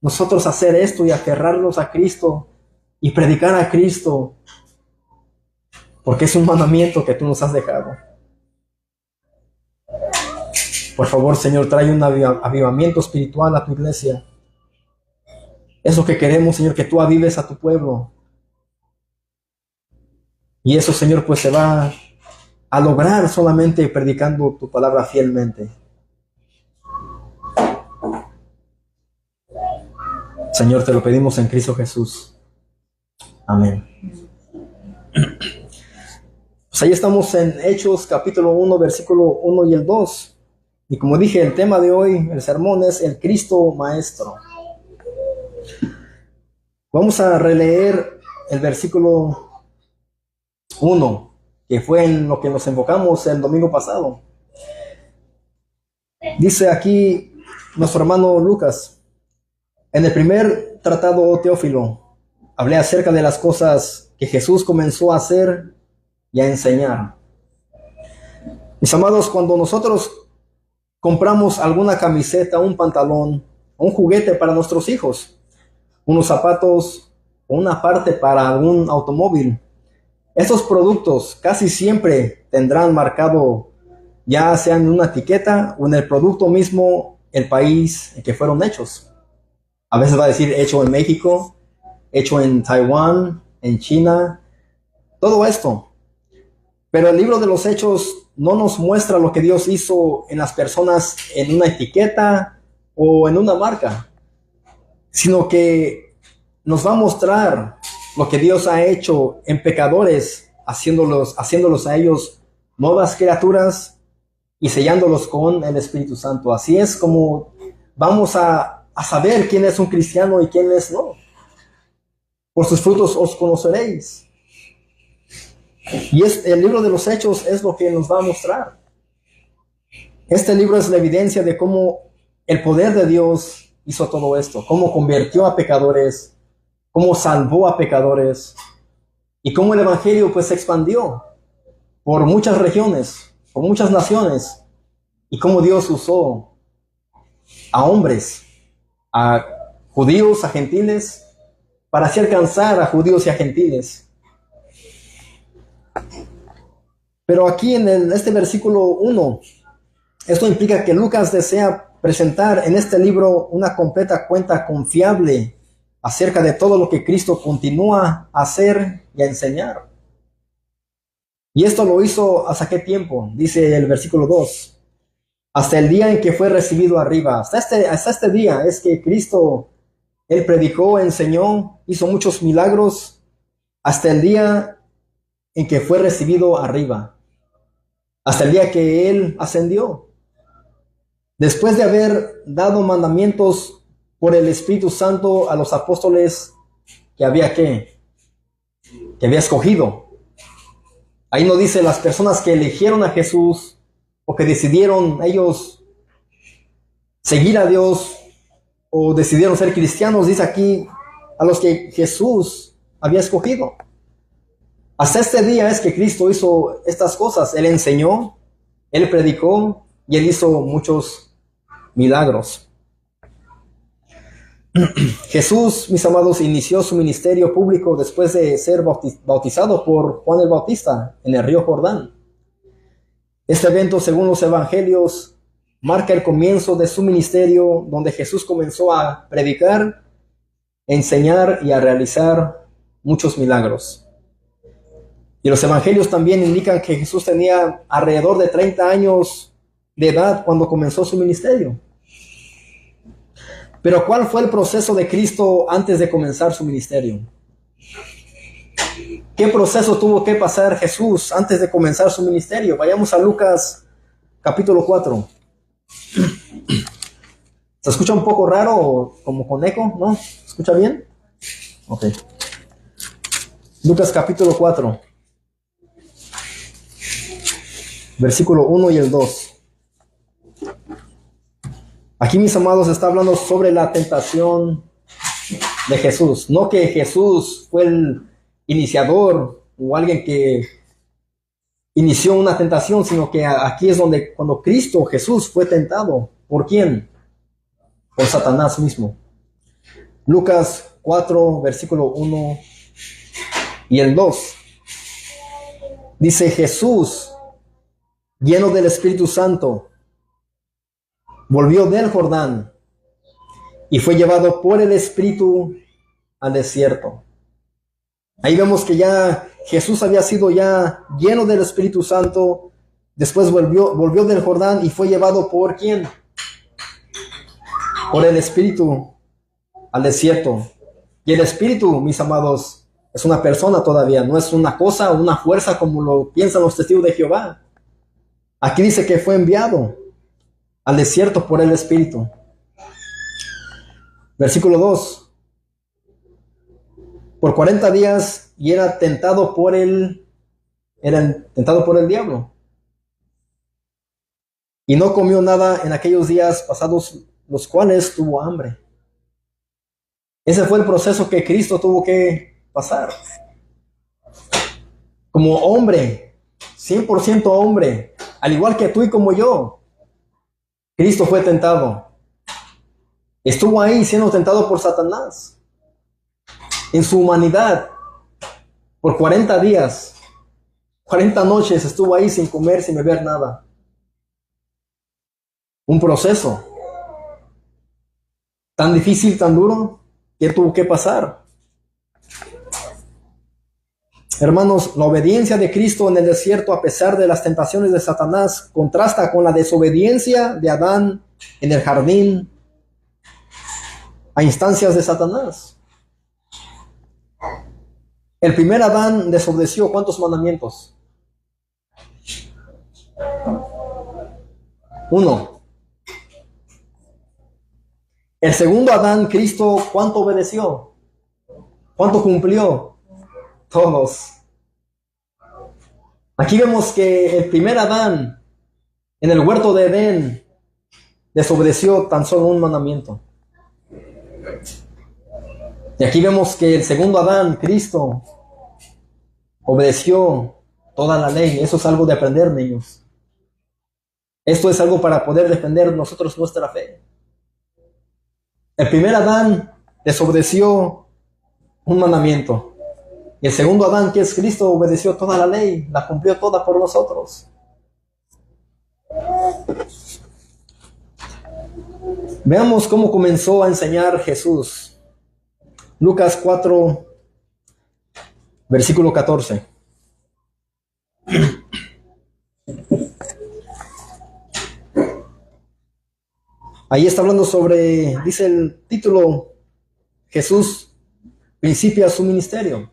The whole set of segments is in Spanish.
nosotros hacer esto y aferrarnos a Cristo y predicar a Cristo, porque es un mandamiento que tú nos has dejado. Por favor, Señor, trae un avivamiento espiritual a tu iglesia. Es lo que queremos, Señor, que tú avives a tu pueblo. Y eso, Señor, pues se va a lograr solamente predicando tu palabra fielmente. Señor, te lo pedimos en Cristo Jesús. Amén. Pues ahí estamos en Hechos capítulo 1, versículo 1 y el 2. Y como dije, el tema de hoy, el sermón, es el Cristo Maestro. Vamos a releer el versículo 1, que fue en lo que nos enfocamos el domingo pasado. Dice aquí nuestro hermano Lucas: en el primer tratado, Teófilo, hablé acerca de las cosas que Jesús comenzó a hacer y a enseñar. Mis amados, cuando nosotros compramos alguna camiseta, un pantalón, un juguete para nuestros hijos, unos zapatos o una parte para algún automóvil, estos productos casi siempre tendrán marcado, ya sea en una etiqueta o en el producto mismo, el país en que fueron hechos. A veces va a decir hecho en México, hecho en Taiwán, en China, todo esto. Pero el libro de los Hechos no nos muestra lo que Dios hizo en las personas en una etiqueta o en una marca, sino que nos va a mostrar lo que Dios ha hecho en pecadores, haciéndolos a ellos nuevas criaturas y sellándolos con el Espíritu Santo. Así es como vamos a saber quién es un cristiano y quién es no. Por sus frutos os conoceréis. Y el libro de los Hechos es lo que nos va a mostrar. Este libro es la evidencia de cómo el poder de Dios hizo todo esto, cómo convirtió a pecadores, cómo salvó a pecadores, y cómo el evangelio pues se expandió por muchas regiones, por muchas naciones, y cómo Dios usó a hombres, a judíos, a gentiles, para así alcanzar a judíos y a gentiles. Pero aquí en este versículo 1, esto implica que Lucas desea presentar en este libro una completa cuenta confiable acerca de todo lo que Cristo continúa a hacer y a enseñar. Y esto lo hizo ¿hasta qué tiempo? Dice el versículo 2. Hasta el día en que fue recibido arriba. Hasta este día es que Cristo, Él predicó, enseñó, hizo muchos milagros, hasta el día en que fue recibido arriba. Hasta el día que Él ascendió. Después de haber dado mandamientos por el Espíritu Santo a los apóstoles que había escogido. Ahí no dice las personas que eligieron a Jesús o que decidieron ellos seguir a Dios o decidieron ser cristianos. Dice aquí a los que Jesús había escogido. Hasta este día es que Cristo hizo estas cosas. Él enseñó, Él predicó y Él hizo muchos milagros. Jesús, mis amados, inició su ministerio público después de ser bautizado por Juan el Bautista en el río Jordán. Este evento, según los evangelios, marca el comienzo de su ministerio, donde Jesús comenzó a predicar, enseñar y a realizar muchos milagros. Y los evangelios también indican que Jesús tenía alrededor de 30 años de edad cuando comenzó su ministerio. Pero ¿cuál fue el proceso de Cristo antes de comenzar su ministerio? ¿Qué proceso tuvo que pasar Jesús antes de comenzar su ministerio? Vayamos a Lucas capítulo 4. ¿Se escucha un poco raro o como con eco? ¿No? ¿Se escucha bien? Ok. Lucas capítulo 4. Versículo 1 y el 2. Aquí, mis amados, está hablando sobre la tentación de Jesús. No que Jesús fue el iniciador o alguien que inició una tentación, sino que aquí es donde cuando Cristo Jesús fue tentado. ¿Por quién? Por Satanás mismo. Lucas 4, versículo 1 y el 2. Dice: Jesús, lleno del Espíritu Santo, volvió del Jordán y fue llevado por el Espíritu al desierto. Ahí vemos que ya Jesús había sido ya lleno del Espíritu Santo, después volvió del Jordán y fue llevado ¿por quién? Por el Espíritu al desierto. Y el Espíritu, mis amados, es una persona todavía, no es una cosa o una fuerza como lo piensan los testigos de Jehová. Aquí dice que fue enviado al desierto por el Espíritu. Versículo 2. Por 40 días y era tentado por el diablo. Y no comió nada en aquellos días pasados, los cuales tuvo hambre. Ese fue el proceso que Cristo tuvo que pasar. Como hombre, 100% hombre, al igual que tú y como yo, Cristo fue tentado. Estuvo ahí siendo tentado por Satanás. En su humanidad, por 40 días, 40 noches estuvo ahí sin comer, sin beber nada. Un proceso tan difícil, tan duro, que tuvo que pasar. Hermanos, la obediencia de Cristo en el desierto, a pesar de las tentaciones de Satanás, contrasta con la desobediencia de Adán en el jardín a instancias de Satanás. El primer Adán desobedeció ¿cuántos mandamientos? 1. El segundo Adán, Cristo, ¿cuánto obedeció? ¿Cuánto cumplió? Todos. Aquí vemos que el primer Adán en el huerto de Edén desobedeció tan solo un mandamiento. Y aquí vemos que el segundo Adán, Cristo, obedeció toda la ley. Eso es algo de aprender, niños. Esto es algo para poder defender nosotros nuestra fe. El primer Adán desobedeció un mandamiento. Y el segundo Adán, que es Cristo, obedeció toda la ley, la cumplió toda por nosotros. Veamos cómo comenzó a enseñar Jesús. Lucas 4, versículo 14. Ahí está hablando sobre, dice el título, Jesús principia su ministerio.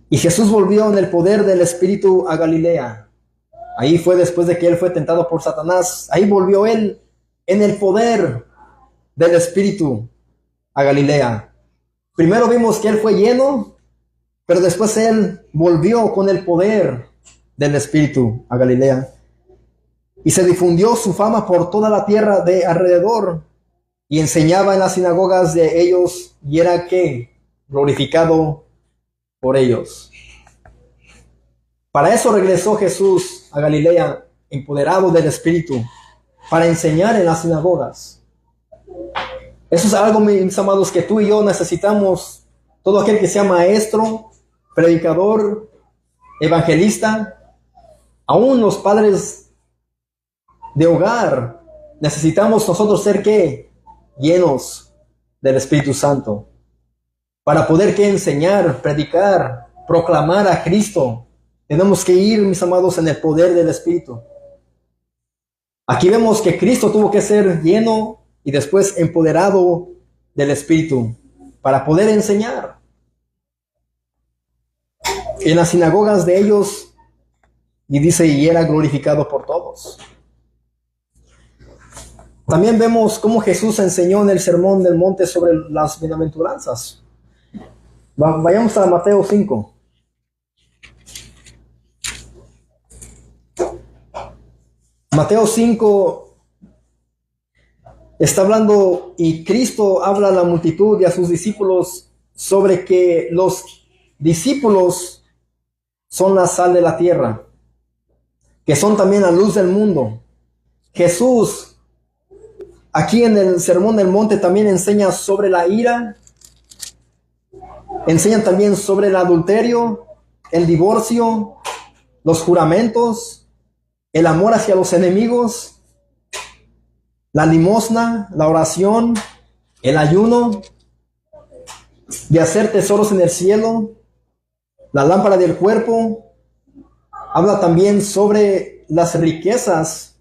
Y Jesús volvió en el poder del Espíritu a Galilea. Ahí fue después de que él fue tentado por Satanás. Ahí volvió él en el poder del Espíritu a Galilea. Primero vimos que él fue lleno, pero después él volvió con el poder del Espíritu a Galilea. Y se difundió su fama por toda la tierra de alrededor, y enseñaba en las sinagogas de ellos, y era que glorificado por ellos. Para eso regresó Jesús a Galilea, empoderado del Espíritu, para enseñar en las sinagogas. Eso es algo, mis amados, que tú y yo necesitamos. Todo aquel que sea maestro, predicador, evangelista, aún los padres de hogar, necesitamos nosotros ser ¿qué? Llenos del Espíritu Santo, para poder ¿qué? Enseñar, predicar, proclamar a Cristo. Tenemos que ir, mis amados, en el poder del Espíritu. Aquí vemos que Cristo tuvo que ser lleno y después empoderado del Espíritu para poder enseñar. En las sinagogas de ellos, y dice, y era glorificado por todos. También vemos cómo Jesús enseñó en el Sermón del Monte sobre las bienaventuranzas. Vayamos a Mateo 5. Mateo 5 está hablando, y Cristo habla a la multitud y a sus discípulos sobre que los discípulos son la sal de la tierra, que son también la luz del mundo. Jesús Aquí en el Sermón del Monte también enseña sobre la ira, enseñan también sobre el adulterio, el divorcio, los juramentos, el amor hacia los enemigos, la limosna, la oración, el ayuno, de hacer tesoros en el cielo, la lámpara del cuerpo. Habla también sobre las riquezas,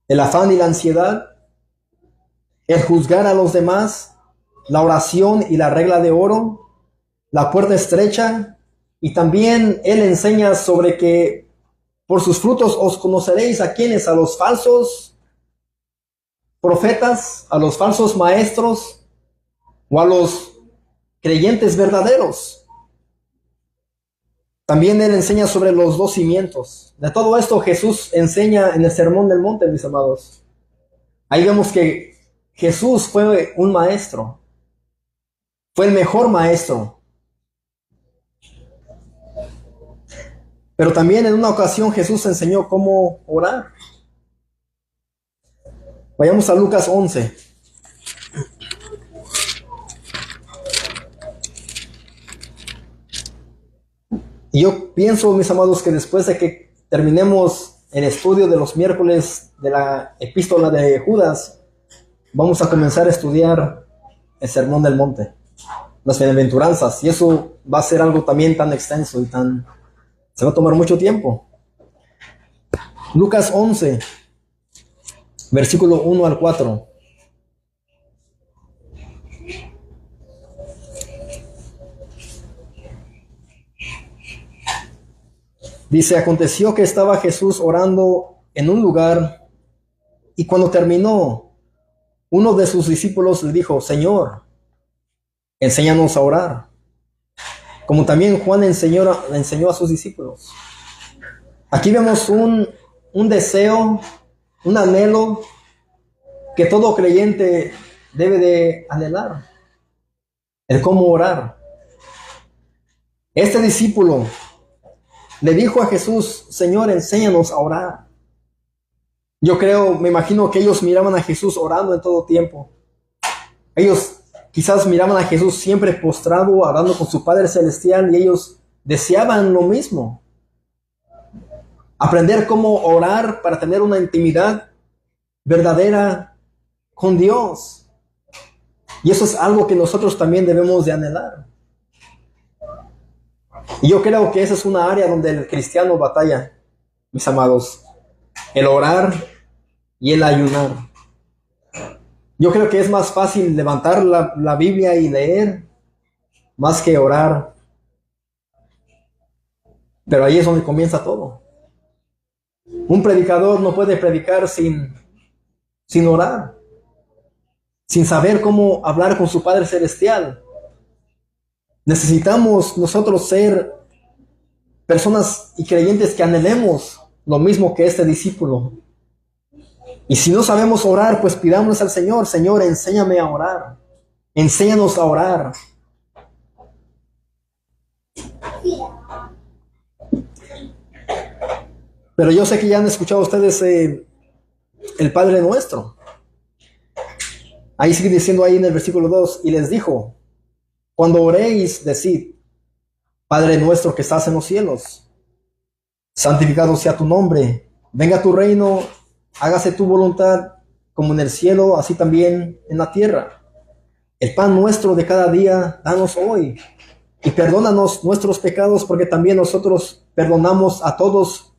el afán y la ansiedad, el juzgar a los demás, la oración y la regla de oro, la puerta estrecha. Y también él enseña sobre que por sus frutos os conoceréis. ¿A quiénes? A los falsos profetas, a los falsos maestros o a los creyentes verdaderos. También él enseña sobre los dos cimientos. De todo esto Jesús enseña en el Sermón del Monte, mis amados. Ahí vemos que Jesús fue un maestro. Fue el mejor maestro. Pero también en una ocasión Jesús enseñó cómo orar. Vayamos a Lucas 11. Y yo pienso, mis amados, que después de que terminemos el estudio de los miércoles de la epístola de Judas, vamos a comenzar a estudiar el Sermón del Monte, las bienaventuranzas. Y eso va a ser algo también tan extenso y se va a tomar mucho tiempo. Lucas 11, versículo 1 al 4. Dice: aconteció que estaba Jesús orando en un lugar, y cuando terminó, uno de sus discípulos le dijo: Señor, enséñanos a orar, como también Juan le enseñó a sus discípulos. Aquí vemos un deseo, un anhelo que todo creyente debe de anhelar, el cómo orar. Este discípulo le dijo a Jesús: Señor, enséñanos a orar. Yo creo, me imagino que ellos miraban a Jesús orando en todo tiempo. Ellos quizás miraban a Jesús siempre postrado, hablando con su Padre Celestial, y ellos deseaban lo mismo. Aprender cómo orar para tener una intimidad verdadera con Dios. Y eso es algo que nosotros también debemos de anhelar. Y yo creo que esa es una área donde el cristiano batalla, mis amados. El orar y el ayunar. Yo creo que es más fácil levantar la Biblia y leer más que orar. Pero ahí es donde comienza todo. Un predicador no puede predicar sin orar, sin saber cómo hablar con su Padre Celestial. Necesitamos nosotros ser personas y creyentes que anhelemos lo mismo que este discípulo. Y si no sabemos orar, pues pidámonos al Señor: Señor, enséñame a orar. Enséñanos a orar. Pero yo sé que ya han escuchado ustedes el Padre Nuestro. Ahí sigue diciendo ahí en el versículo 2: y les dijo: cuando oréis, decid: Padre nuestro que estás en los cielos, santificado sea tu nombre, venga tu reino, hágase tu voluntad, como en el cielo, así también en la tierra. El pan nuestro de cada día, danos hoy, y perdónanos nuestros pecados, porque también nosotros perdonamos a todos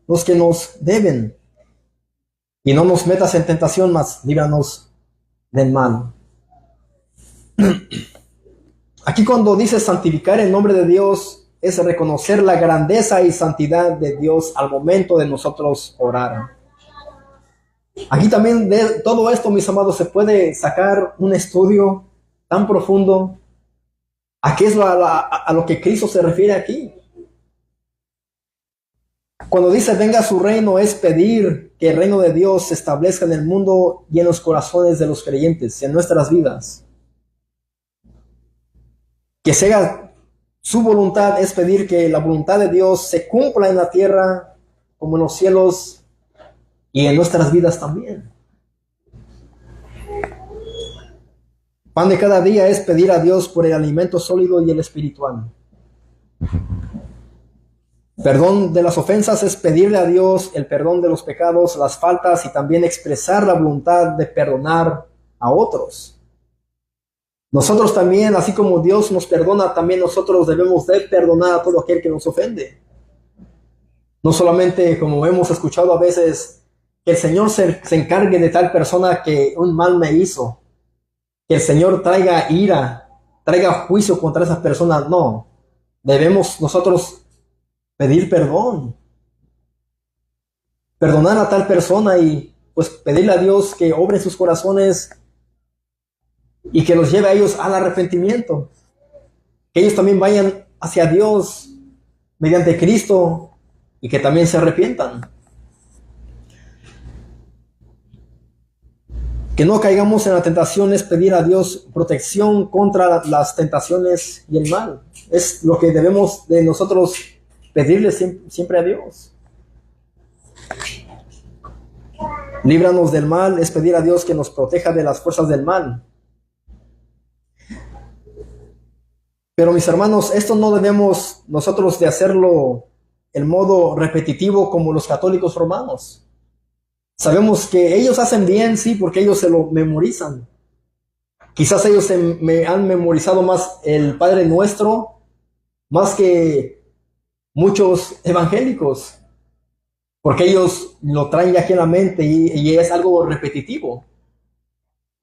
los que nos deben. Y no nos metas en tentación, mas líbranos del mal. Aquí cuando dice santificar el nombre de Dios, es reconocer la grandeza y santidad de Dios al momento de nosotros orar. Aquí también de todo esto, mis amados, se puede sacar un estudio tan profundo a qué es a lo que Cristo se refiere aquí. Cuando dice venga su reino, es pedir que el reino de Dios se establezca en el mundo y en los corazones de los creyentes, en nuestras vidas. Que sea su voluntad, es pedir que la voluntad de Dios se cumpla en la tierra como en los cielos y en nuestras vidas también. Pan de cada día es pedir a Dios por el alimento sólido y el espiritual. Perdón de las ofensas es pedirle a Dios el perdón de los pecados, las faltas y también expresar la voluntad de perdonar a otros. Nosotros también, así como Dios nos perdona, también nosotros debemos de perdonar a todo aquel que nos ofende. No solamente, como hemos escuchado a veces, que el Señor se encargue de tal persona que un mal me hizo, que el Señor traiga ira, traiga juicio contra esa persona. No, debemos nosotros pedir perdón, perdonar a tal persona y pues pedirle a Dios que obre en sus corazones y que los lleve a ellos al arrepentimiento, que ellos también vayan hacia Dios mediante Cristo y que también se arrepientan. Que no caigamos en la tentación es pedir a Dios protección contra las tentaciones y el mal. Es lo que debemos de nosotros pedirle siempre a Dios. Líbranos del mal es pedir a Dios que nos proteja de las fuerzas del mal. Pero mis hermanos, esto no debemos nosotros de hacerlo en modo repetitivo como los católicos romanos. Sabemos que ellos hacen bien, sí, porque ellos se lo memorizan. Quizás ellos me han memorizado más el Padre Nuestro, más que muchos evangélicos, porque ellos lo traen ya aquí en la mente y es algo repetitivo.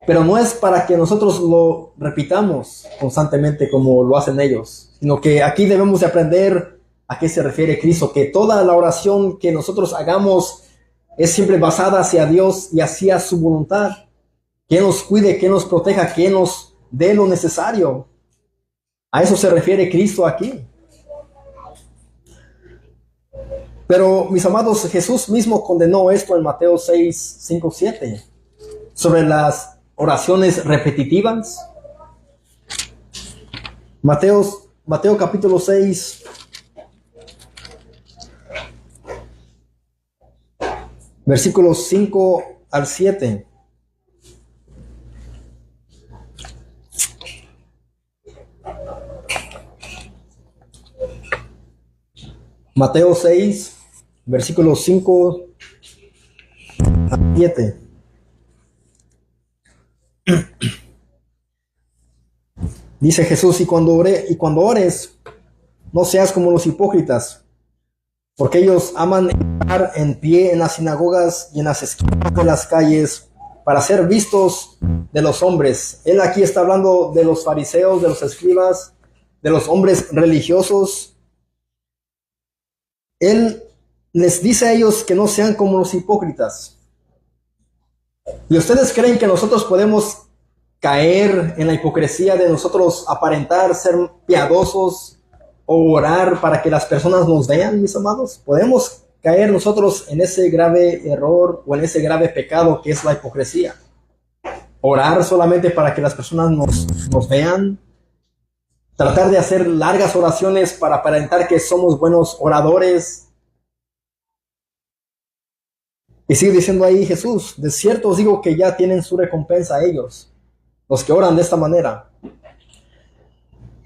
Pero no es para que nosotros lo repitamos constantemente como lo hacen ellos, sino que aquí debemos de aprender a qué se refiere Cristo, que toda la oración que nosotros hagamos es siempre basada hacia Dios y hacia su voluntad, que nos cuide, que nos proteja, que nos dé lo necesario. A eso se refiere Cristo aquí. Pero, mis amados, Jesús mismo condenó esto en Mateo 6, 5, 7, sobre las oraciones repetitivas. Mateo capítulo 6, versículos 5 al 7. Mateo 6, versículos 5 al 7. Dice Jesús, y cuando ores, no seas como los hipócritas, porque ellos aman estar en pie en las sinagogas y en las esquinas de las calles para ser vistos de los hombres. Él aquí está hablando de los fariseos, de los escribas, de los hombres religiosos. Él les dice a ellos que no sean como los hipócritas. ¿Y ustedes creen que nosotros podemos caer en la hipocresía de nosotros aparentar ser piadosos o orar para que las personas nos vean, mis amados? ¿Podemos caer nosotros en ese grave error o en ese grave pecado que es la hipocresía? Orar solamente para que las personas nos vean. Tratar de hacer largas oraciones para aparentar que somos buenos oradores. Y sigue diciendo ahí Jesús, de cierto os digo que ya tienen su recompensa ellos, los que oran de esta manera.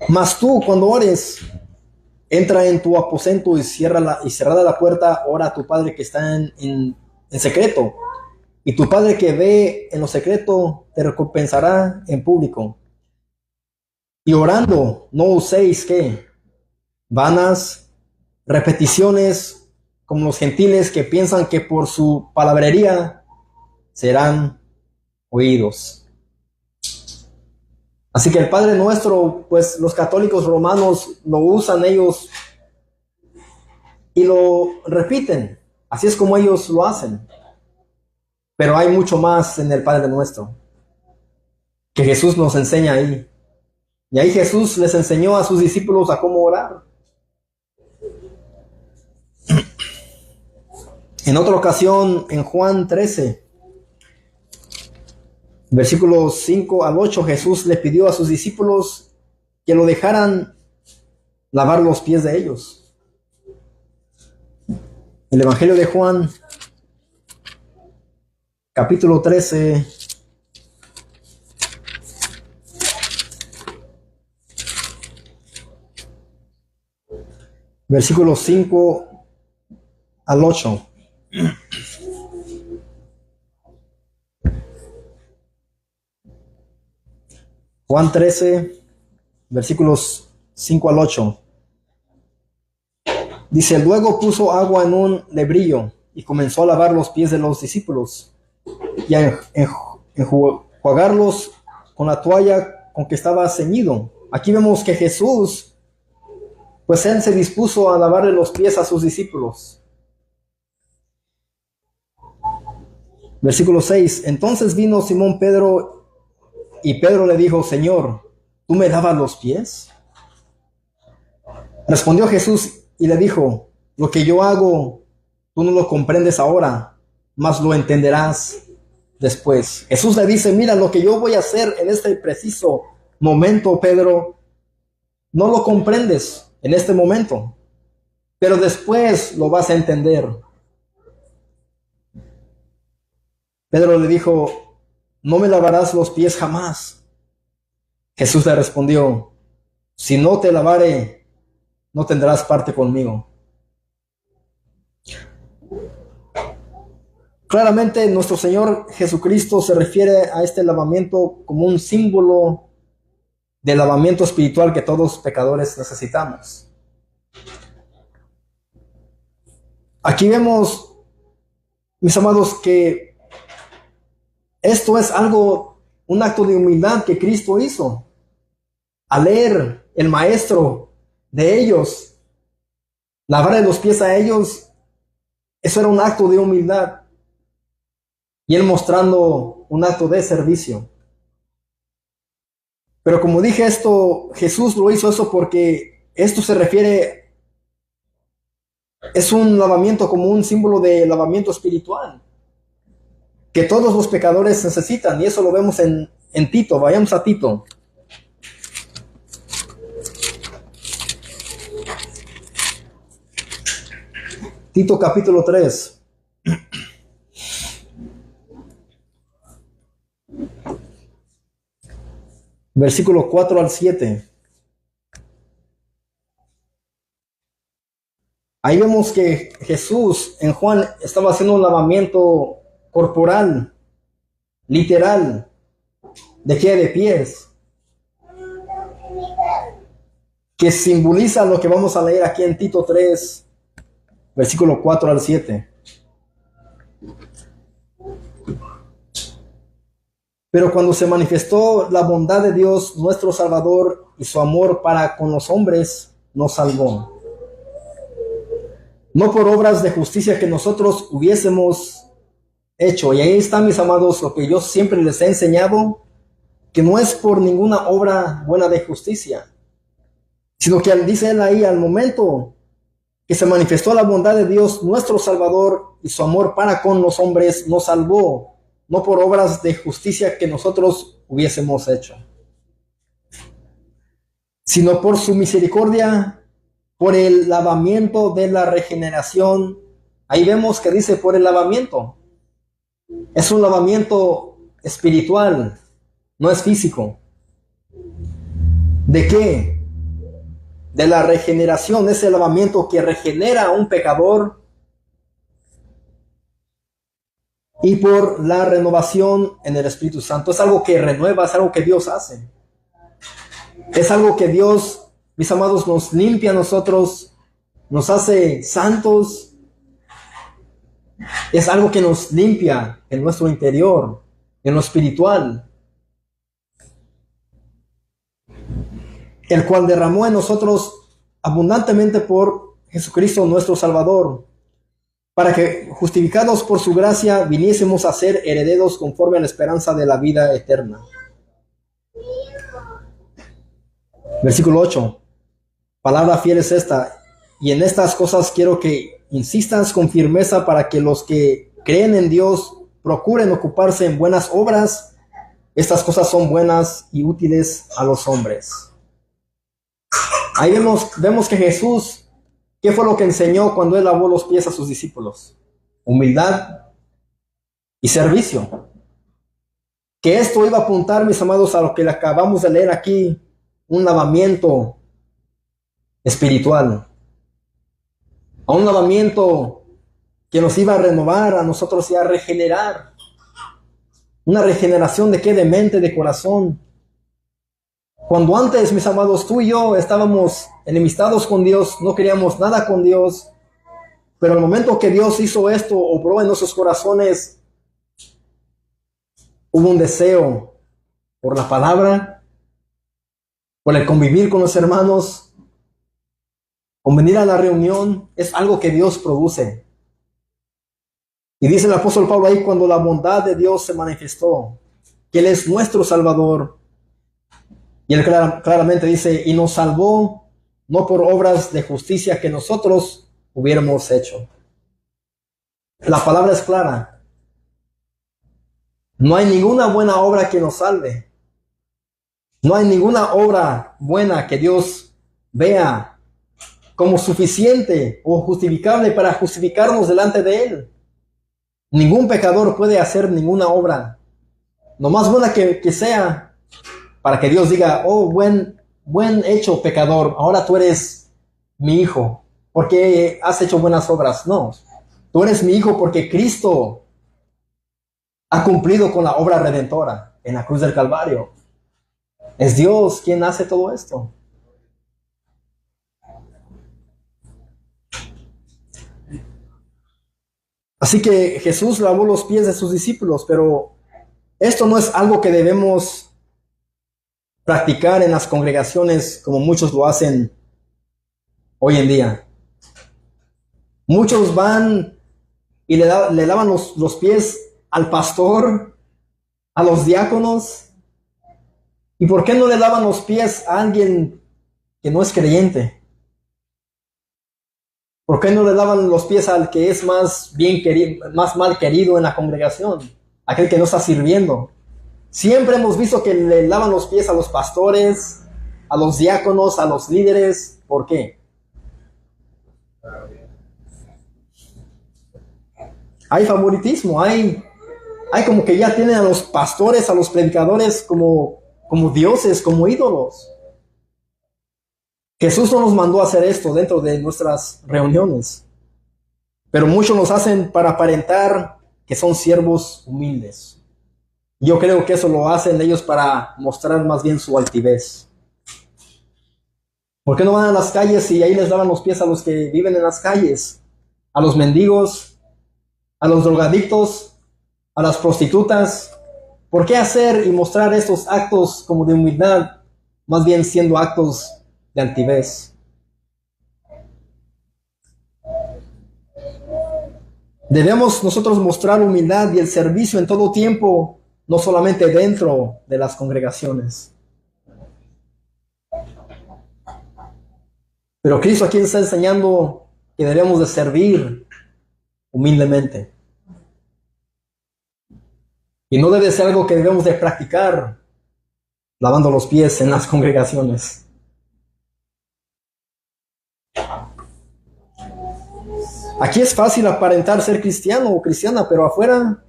Mas tú, cuando ores, entra en tu aposento y cerrada la puerta, ora a tu Padre que está en secreto. Y tu Padre que ve en lo secreto te recompensará en público. Y orando, no uséis ¿qué? Vanas repeticiones como los gentiles que piensan que por su palabrería serán oídos. Así que el Padre Nuestro, pues los católicos romanos lo usan ellos y lo repiten. Así es como ellos lo hacen. Pero hay mucho más en el Padre Nuestro que Jesús nos enseña ahí. Y ahí Jesús les enseñó a sus discípulos a cómo orar. En otra ocasión, en Juan 13, versículos 5 al 8, Jesús le pidió a sus discípulos que lo dejaran lavar los pies de ellos. El Evangelio de Juan, capítulo 13, versículos 5 al 8. Juan 13, versículos 5 al 8. Dice, luego puso agua en un lebrillo y comenzó a lavar los pies de los discípulos y a enjuagarlos con la toalla con que estaba ceñido. Aquí vemos que Jesús, pues él se dispuso a lavarle los pies a sus discípulos. Versículo 6. Entonces vino Simón Pedro y Pedro le dijo, Señor, ¿tú me lavas los pies? Respondió Jesús y le dijo, lo que yo hago, tú no lo comprendes ahora, mas lo entenderás después. Jesús le dice, mira, lo que yo voy a hacer en este preciso momento, Pedro, no lo comprendes en este momento, pero después lo vas a entender. Pedro le dijo, no me lavarás los pies jamás. Jesús le respondió, si no te lavare, no tendrás parte conmigo. Claramente nuestro Señor Jesucristo se refiere a este lavamiento como un símbolo del lavamiento espiritual que todos pecadores necesitamos. Aquí vemos, mis amados, que esto es algo, un acto de humildad que Cristo hizo. Al leer el maestro de ellos, lavarle los pies a ellos, eso era un acto de humildad. Y él mostrando un acto de servicio. Pero como dije esto, Jesús lo hizo eso porque esto se refiere, es un lavamiento como un símbolo de lavamiento espiritual que todos los pecadores necesitan, y eso lo vemos en Tito. Vayamos a Tito. Tito capítulo 3. Versículo 4 al 7. Ahí vemos que Jesús en Juan estaba haciendo un lavamiento corporal, literal. ¿De qué? De pies. Que simboliza lo que vamos a leer aquí en Tito 3, versículo 4 al 7. Pero cuando se manifestó la bondad de Dios, nuestro Salvador, y su amor para con los hombres, nos salvó. No por obras de justicia que nosotros hubiésemos hecho. Y ahí está, mis amados, lo que yo siempre les he enseñado, que no es por ninguna obra buena de justicia, sino que dice él ahí, al momento que se manifestó la bondad de Dios, nuestro Salvador, y su amor para con los hombres, nos salvó. No por obras de justicia que nosotros hubiésemos hecho, sino por su misericordia, por el lavamiento de la regeneración. Ahí vemos que dice por el lavamiento. Es un lavamiento espiritual, no es físico. ¿De qué? De la regeneración, ese lavamiento que regenera a un pecador, y por la renovación en el Espíritu Santo. Es algo que renueva, es algo que Dios hace. Es algo que Dios, mis amados, nos limpia a nosotros, nos hace santos. Es algo que nos limpia en nuestro interior, en lo espiritual, el cual derramó en nosotros abundantemente por Jesucristo nuestro Salvador, para que, justificados por su gracia, viniésemos a ser herederos conforme a la esperanza de la vida eterna. Versículo 8. Palabra fiel es esta, y en estas cosas quiero que insistas con firmeza para que los que creen en Dios procuren ocuparse en buenas obras. Estas cosas son buenas y útiles a los hombres. Ahí vemos que Jesús, ¿qué fue lo que enseñó cuando él lavó los pies a sus discípulos? Humildad y servicio. Que esto iba a apuntar, mis amados, a lo que le acabamos de leer aquí, un lavamiento espiritual. a un lavamiento que nos iba a renovar a nosotros y a regenerar. Una regeneración ¿de qué? De mente, de corazón. Cuando antes, mis amados, tú y yo estábamos enemistados con Dios, no queríamos nada con Dios, pero el momento que Dios hizo esto, obró en nuestros corazones, hubo un deseo por la palabra, por el convivir con los hermanos, con venir a la reunión. Es algo que Dios produce. Y dice el apóstol Pablo ahí, cuando la bondad de Dios se manifestó, que Él es nuestro Salvador. Y Él claramente dice, y nos salvó no por obras de justicia que nosotros hubiéramos hecho. La palabra es clara. No hay ninguna buena obra que nos salve. No hay ninguna obra buena que Dios vea como suficiente o justificable para justificarnos delante de Él. Ningún pecador puede hacer ninguna obra, no más buena que sea, para que Dios diga, oh, buen hecho, pecador, ahora tú eres mi hijo, porque has hecho buenas obras. No, tú eres mi hijo porque Cristo ha cumplido con la obra redentora en la cruz del Calvario. Es Dios quien hace todo esto. Así que Jesús lavó los pies de sus discípulos, pero esto no es algo que debemos practicar en las congregaciones como muchos lo hacen hoy en día. Muchos van y le lavan los pies al pastor, a los diáconos. ¿Y por qué no le lavan los pies a alguien que no es creyente? ¿Por qué no le lavan los pies al que es más bien querido, más mal querido en la congregación? Aquel que no está sirviendo. Siempre hemos visto que le lavan los pies a los pastores, a los diáconos, a los líderes. ¿Por qué? Hay favoritismo, hay como que ya tienen a los pastores, a los predicadores como dioses, como ídolos. Jesús no nos mandó a hacer esto dentro de nuestras reuniones, pero muchos nos hacen para aparentar que son siervos humildes. Yo creo que eso lo hacen ellos para mostrar más bien su altivez. ¿Por qué no van a las calles y ahí les lavan los pies a los que viven en las calles? A los mendigos, a los drogadictos, a las prostitutas. ¿Por qué hacer y mostrar estos actos como de humildad, más bien siendo actos de altivez? Debemos nosotros mostrar humildad y el servicio en todo tiempo, no solamente dentro de las congregaciones. Pero Cristo aquí está enseñando que debemos de servir humildemente. Y no debe ser algo que debemos de practicar lavando los pies en las congregaciones. Aquí es fácil aparentar ser cristiano o cristiana, pero afuera,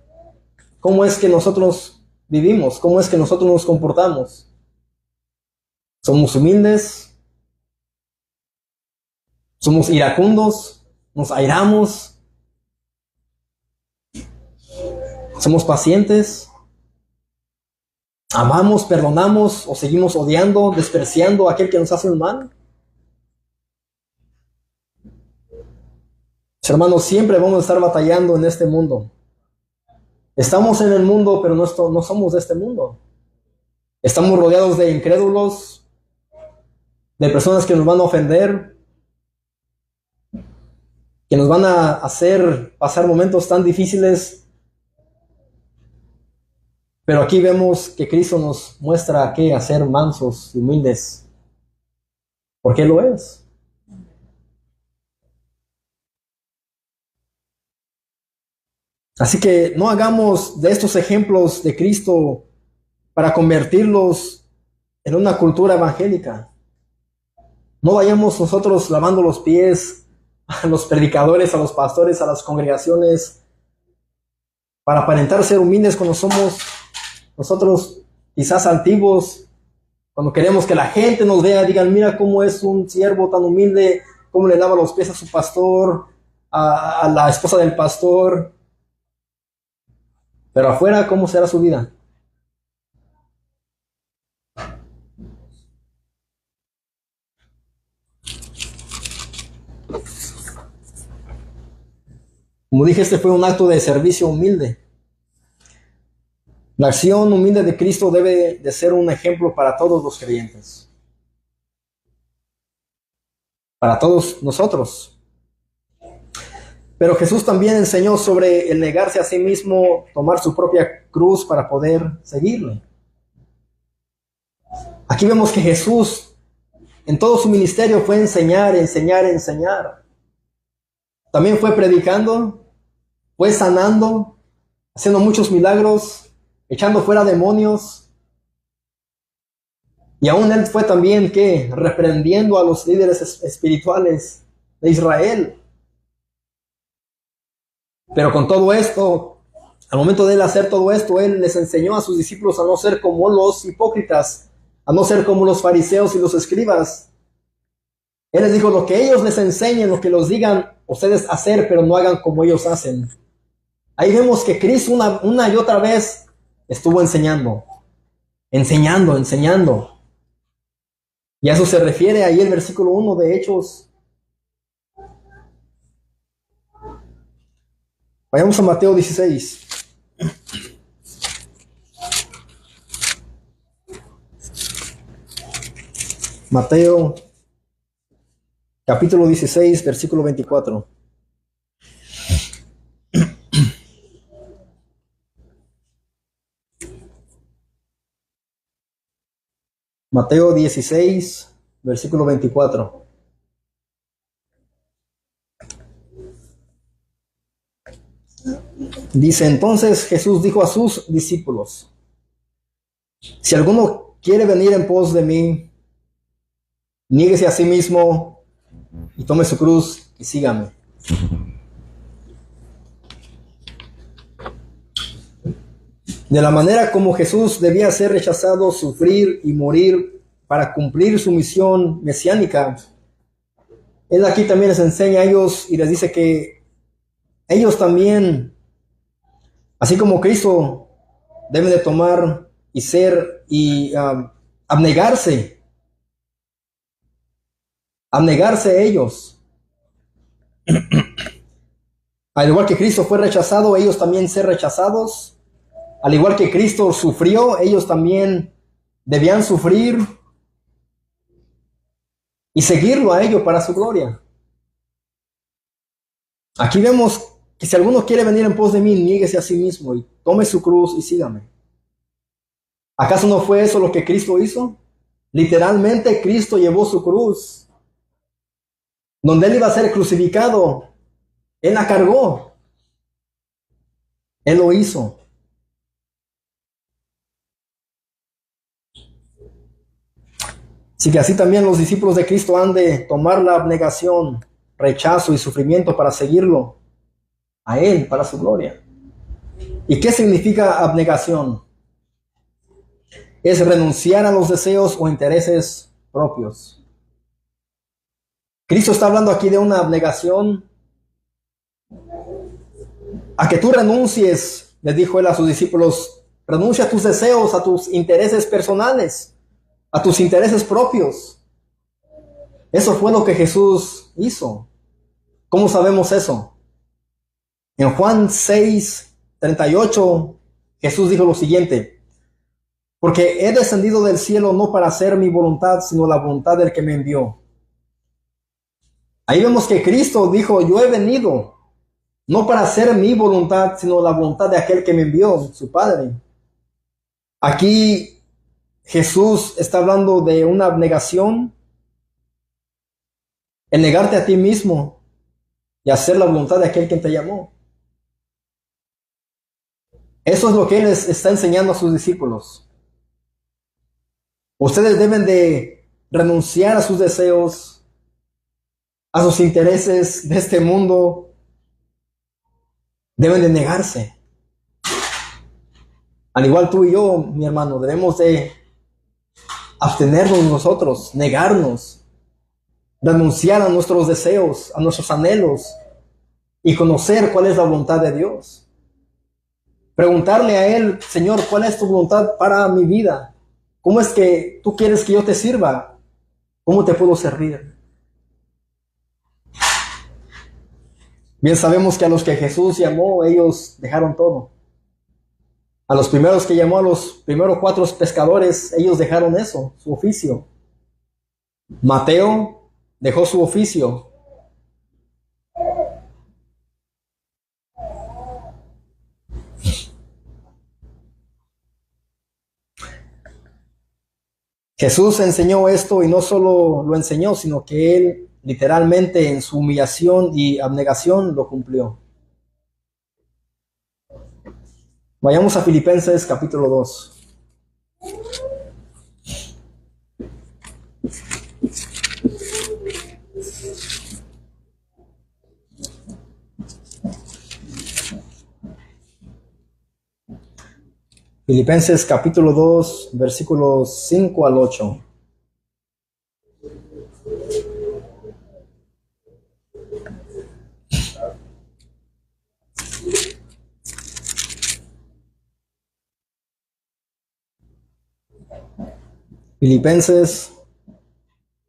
¿cómo es que nosotros vivimos? ¿Cómo es que nosotros nos comportamos? ¿Somos humildes? ¿Somos iracundos? ¿Nos airamos? ¿Somos pacientes? ¿Amamos, perdonamos o seguimos odiando, despreciando a aquel que nos hace un mal? Hermanos, siempre vamos a estar batallando en este mundo. Estamos en el mundo, pero no somos de este mundo. Estamos rodeados de incrédulos, de personas que nos van a ofender, que nos van a hacer pasar momentos tan difíciles. Pero aquí vemos que Cristo nos muestra que hacer mansos y humildes. ¿Por qué lo es? Así que no hagamos de estos ejemplos de Cristo para convertirlos en una cultura evangélica. No vayamos nosotros lavando los pies a los predicadores, a los pastores, a las congregaciones, para aparentar ser humildes cuando somos nosotros quizás altivos, cuando queremos que la gente nos vea, digan, mira cómo es un siervo tan humilde, cómo le lava los pies a su pastor, a la esposa del pastor. Pero afuera, ¿cómo será su vida? Como dije, este fue un acto de servicio humilde. La acción humilde de Cristo debe de ser un ejemplo para todos los creyentes. Para todos nosotros. Pero Jesús también enseñó sobre el negarse a sí mismo, tomar su propia cruz para poder seguirle. Aquí vemos que Jesús en todo su ministerio fue enseñar, enseñar, enseñar. También fue predicando, fue sanando, haciendo muchos milagros, echando fuera demonios. Y aún él fue también, ¿qué? Reprendiendo a los líderes espirituales de Israel. Pero con todo esto, al momento de él hacer todo esto, él les enseñó a sus discípulos a no ser como los hipócritas, a no ser como los fariseos y los escribas. Él les dijo, lo que ellos les enseñen, lo que los digan ustedes hacer, pero no hagan como ellos hacen. Ahí vemos que Cristo una y otra vez estuvo enseñando. Y a eso se refiere ahí el versículo 1 de Hechos. Vayamos a Mateo 16. Mateo, capítulo 16, versículo 24. Mateo 16, versículo 24. Dice, entonces Jesús dijo a sus discípulos, si alguno quiere venir en pos de mí, niéguese a sí mismo y tome su cruz y sígame. De la manera como Jesús debía ser rechazado, sufrir y morir para cumplir su misión mesiánica, él aquí también les enseña a ellos y les dice que ellos también, así como Cristo, deben de tomar y ser y abnegarse ellos. Al igual que Cristo fue rechazado, ellos también ser rechazados. Al igual que Cristo sufrió, ellos también debían sufrir y seguirlo a ellos para su gloria. Aquí vemos que si alguno quiere venir en pos de mí, niéguese a sí mismo y tome su cruz y sígame. ¿Acaso no fue eso lo que Cristo hizo? Literalmente Cristo llevó su cruz. Donde él iba a ser crucificado, él la cargó. Él lo hizo. Así que así también los discípulos de Cristo han de tomar la abnegación, rechazo y sufrimiento para seguirlo a Él, para su gloria. ¿Y qué significa abnegación? Es renunciar a los deseos o intereses propios. Cristo está hablando aquí de una abnegación a que tú renuncies, les dijo Él a sus discípulos, renuncia a tus deseos, a tus intereses personales, a tus intereses propios. Eso fue lo que Jesús hizo. ¿Cómo sabemos eso? En Juan 6, 38, Jesús dijo lo siguiente, porque he descendido del cielo no para hacer mi voluntad, sino la voluntad del que me envió. Ahí vemos que Cristo dijo, yo he venido no para hacer mi voluntad, sino la voluntad de aquel que me envió, su Padre. Aquí Jesús está hablando de una abnegación, el negarte a ti mismo y hacer la voluntad de aquel quien te llamó. Eso es lo que Él les está enseñando a sus discípulos. Ustedes deben de renunciar a sus deseos, a sus intereses de este mundo. Deben de negarse. Al igual tú y yo, mi hermano, debemos de abstenernos nosotros, negarnos, renunciar a nuestros deseos, a nuestros anhelos, y conocer cuál es la voluntad de Dios. Preguntarle a Él, Señor, ¿cuál es tu voluntad para mi vida? ¿Cómo es que tú quieres que yo te sirva? ¿Cómo te puedo servir? Bien sabemos que a los que Jesús llamó, ellos dejaron todo. A los primeros que llamó, a los primeros 4 pescadores, ellos dejaron eso, su oficio. Mateo dejó su oficio. Jesús enseñó esto y no solo lo enseñó, sino que Él literalmente en su humillación y abnegación lo cumplió. Vayamos a Filipenses capítulo 2. Filipenses capítulo 2, versículos 5 al 8. Filipenses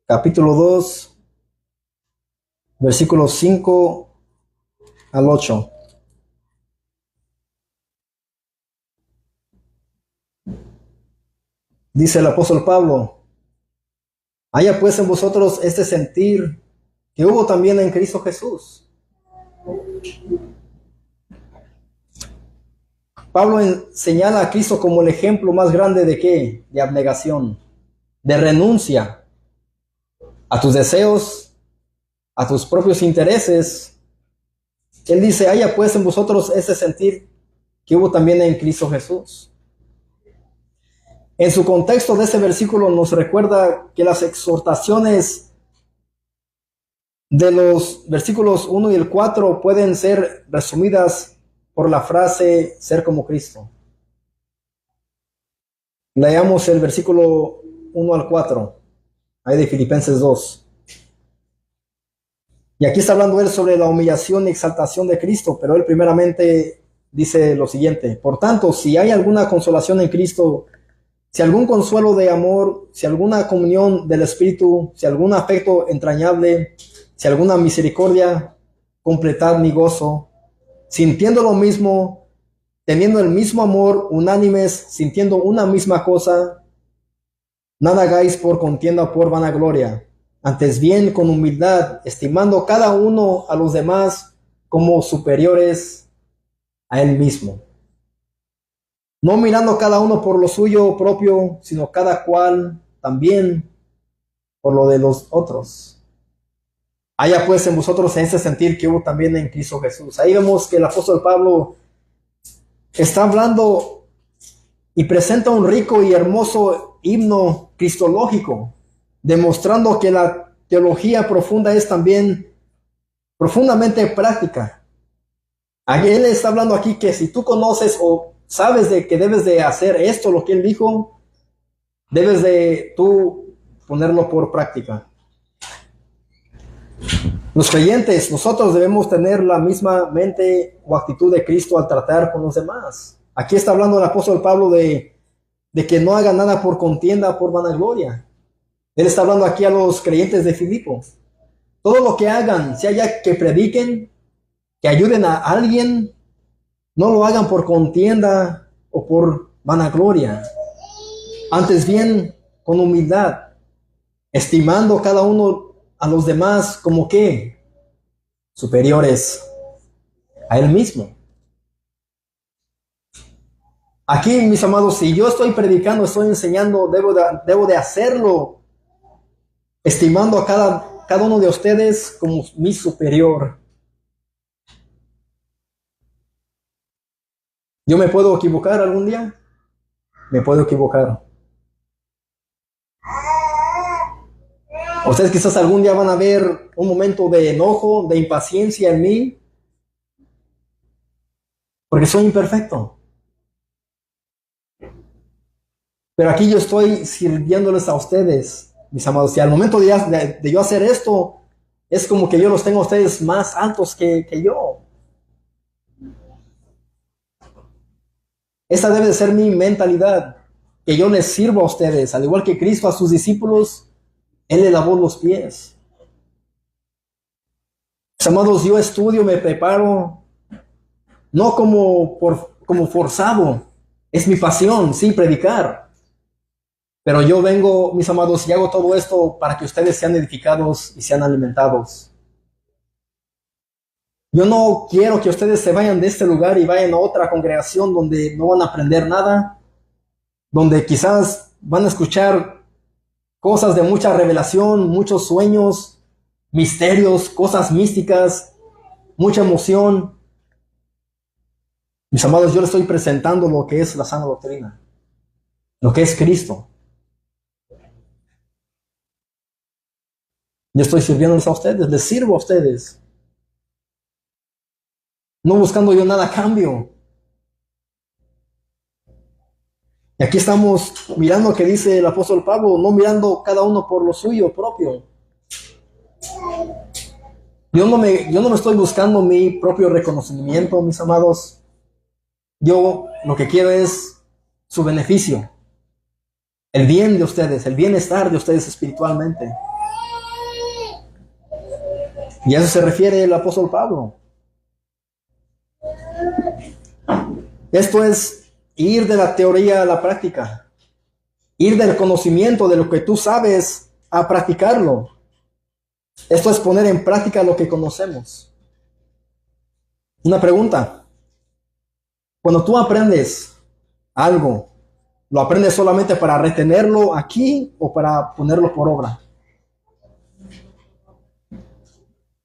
capítulo 2, versículos 5 al 8. Dice el apóstol Pablo: haya pues en vosotros este sentir que hubo también en Cristo Jesús. Pablo señala a Cristo como el ejemplo más grande de ¿qué? De abnegación, de renuncia a tus deseos, a tus propios intereses. Él dice: haya pues en vosotros ese sentir que hubo también en Cristo Jesús. En su contexto de este versículo nos recuerda que las exhortaciones de los versículos 1 y el 4 pueden ser resumidas por la frase ser como Cristo. Leamos el versículo 1 al 4, ahí de Filipenses 2. Y aquí está hablando él sobre la humillación y exaltación de Cristo, pero él primeramente dice lo siguiente: por tanto, si hay alguna consolación en Cristo, si algún consuelo de amor, si alguna comunión del Espíritu, si algún afecto entrañable, si alguna misericordia, completad mi gozo, sintiendo lo mismo, teniendo el mismo amor, unánimes, sintiendo una misma cosa. Nada hagáis por contienda o por vanagloria, antes bien con humildad, estimando cada uno a los demás como superiores a él mismo. No mirando cada uno por lo suyo propio, sino cada cual también por lo de los otros. Haya pues en vosotros ese sentir que hubo también en Cristo Jesús. Ahí vemos que el apóstol Pablo está hablando y presenta un rico y hermoso himno cristológico, demostrando que la teología profunda es también profundamente práctica. Él está hablando aquí que si tú conoces o sabes de que debes de hacer esto, lo que él dijo, debes de tú ponerlo por práctica. Los creyentes, nosotros debemos tener la misma mente o actitud de Cristo al tratar con los demás. Aquí está hablando el apóstol Pablo de que no hagan nada por contienda, por vanagloria. Él está hablando aquí a los creyentes de Filipo. Todo lo que hagan, sea ya que prediquen, que ayuden a alguien, no lo hagan por contienda o por vanagloria. Antes bien, con humildad, estimando cada uno a los demás como que superiores a él mismo. Aquí, mis amados, si yo estoy predicando, estoy enseñando, debo de hacerlo estimando a cada uno de ustedes como mi superior. ¿Yo me puedo equivocar algún día? Me puedo equivocar. Ustedes quizás algún día van a ver un momento de enojo, de impaciencia en mí, porque soy imperfecto. Pero aquí yo estoy sirviéndoles a ustedes, mis amados. Y al momento de yo hacer esto, Es como que yo los tengo a ustedes más altos que yo. Esta debe de ser mi mentalidad, que yo les sirvo a ustedes, al igual que Cristo a sus discípulos, Él les lavó los pies. Mis amados, yo estudio, me preparo, no como forzado, es mi pasión, sí, predicar. Pero yo vengo, mis amados, y hago todo esto para que ustedes sean edificados y sean alimentados. Yo no quiero que ustedes se vayan de este lugar y vayan a otra congregación donde no van a aprender nada, donde quizás van a escuchar cosas de mucha revelación, muchos sueños, misterios, cosas místicas, mucha emoción. Mis amados, yo les estoy presentando lo que es la sana doctrina, lo que es Cristo. Yo estoy sirviéndoles a ustedes, les sirvo a ustedes. No buscando yo nada a cambio. Y aquí estamos mirando que dice el apóstol Pablo, no mirando cada uno por lo suyo propio. Yo no me estoy buscando mi propio reconocimiento, mis amados. Yo lo que quiero es su beneficio, el bien de ustedes, el bienestar de ustedes espiritualmente. Y a eso se refiere el apóstol Pablo. Esto es ir de la teoría a la práctica, ir del conocimiento de lo que tú sabes a practicarlo. Esto es poner en práctica lo que conocemos. Una pregunta. Cuando tú aprendes algo, ¿lo aprendes solamente para retenerlo aquí o para ponerlo por obra?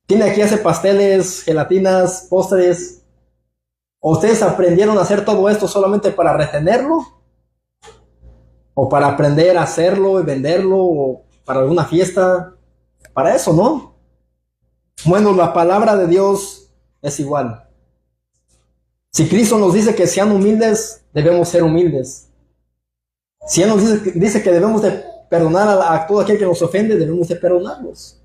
¿Quién aquí hace pasteles, gelatinas, postres? ¿O ustedes aprendieron a hacer todo esto solamente para retenerlo? ¿O para aprender a hacerlo y venderlo? ¿O para alguna fiesta? Para eso, ¿no? Bueno, la palabra de Dios es igual. Si Cristo nos dice que sean humildes, debemos ser humildes. Si Él nos dice que debemos de perdonar a todo aquel que nos ofende, debemos de perdonarlos.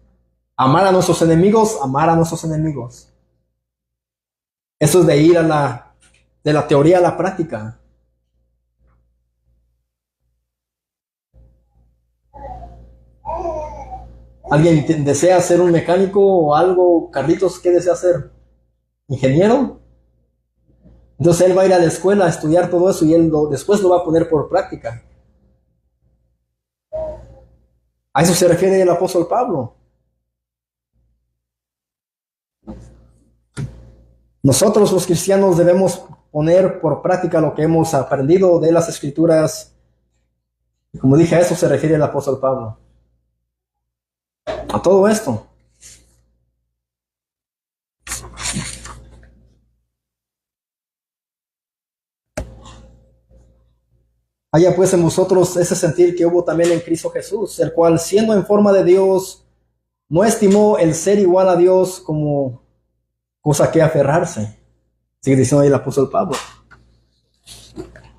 Amar a nuestros enemigos, amar a nuestros enemigos. Eso es de ir de la teoría a la práctica. ¿Alguien desea ser un mecánico o algo? Carlitos, ¿qué desea ser? ¿Ingeniero? Entonces él va a ir a la escuela a estudiar todo eso y después lo va a poner por práctica. A eso se refiere el apóstol Pablo. Nosotros los cristianos debemos poner por práctica lo que hemos aprendido de las Escrituras. Y como dije, a eso se refiere el apóstol Pablo. A todo esto. Haya pues en vosotros ese sentir que hubo también en Cristo Jesús, el cual siendo en forma de Dios, no estimó el ser igual a Dios como cosa que aferrarse. Sigue diciendo ahí el apóstol Pablo.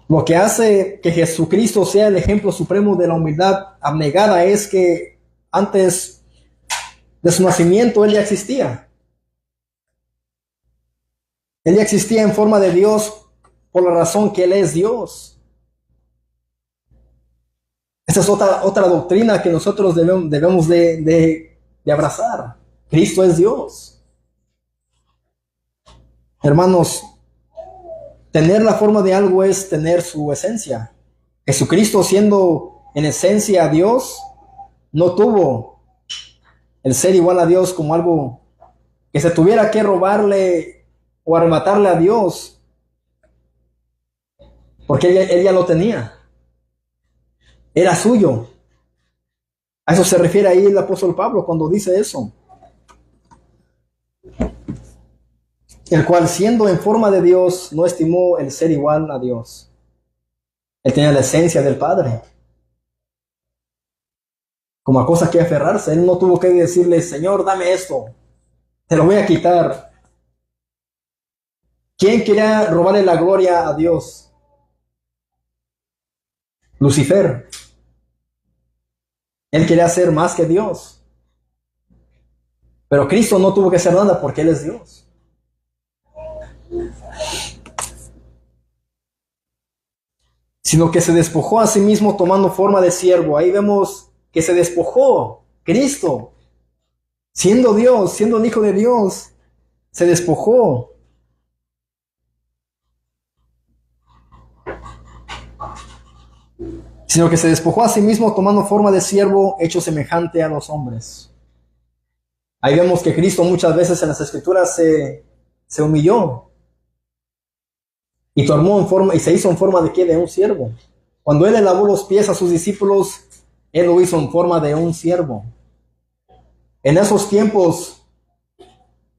Lo que hace que Jesucristo sea el ejemplo supremo de la humildad abnegada es que antes de su nacimiento Él ya existía. Él ya existía en forma de Dios por la razón que Él es Dios. Esta es otra doctrina que nosotros debemos de abrazar. Cristo es Dios. Hermanos, tener la forma de algo es tener su esencia. Jesucristo, siendo en esencia Dios, no tuvo el ser igual a Dios como algo que se tuviera que robarle o arrebatarle a Dios, porque él ya lo tenía. Era suyo. A eso se refiere ahí el apóstol Pablo cuando dice eso. El cual, siendo en forma de Dios, no estimó el ser igual a Dios. Él tenía la esencia del Padre. Como a cosa que aferrarse. Él no tuvo que decirle, Señor, dame esto. Te lo voy a quitar. ¿Quién quería robarle la gloria a Dios? Lucifer. Él quería ser más que Dios. Pero Cristo no tuvo que hacer nada porque Él es Dios. Sino que se despojó a sí mismo tomando forma de siervo. Ahí vemos que se despojó Cristo, siendo Dios, siendo el Hijo de Dios, se despojó. Sino que se despojó a sí mismo tomando forma de siervo, hecho semejante a los hombres. Ahí vemos que Cristo muchas veces en las Escrituras se humilló y y se hizo en forma de ¿qué? De un siervo. Cuando Él le lavó los pies a sus discípulos, Él lo hizo en forma de un siervo. En esos tiempos,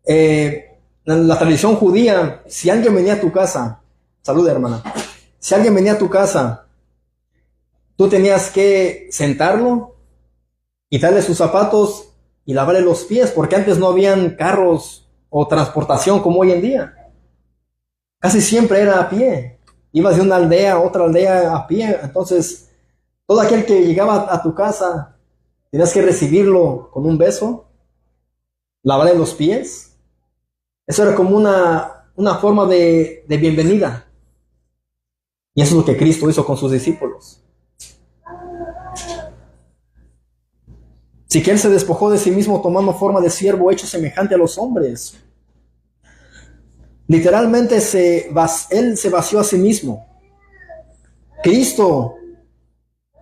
en la tradición judía, si alguien venía a tu casa, salud hermana, si alguien venía a tu casa, tú tenías que sentarlo, quitarle sus zapatos y lavarle los pies, porque antes no habían carros o transportación como hoy en día. Casi siempre era a pie. Ibas de una aldea a otra aldea a pie. Entonces, todo aquel que llegaba a tu casa, tenías que recibirlo con un beso, lavarle los pies. Eso era como una forma de bienvenida. Y eso es lo que Cristo hizo con sus discípulos. Sí que Él se despojó de sí mismo tomando forma de siervo hecho semejante a los hombres. Literalmente Él se vació a sí mismo. Cristo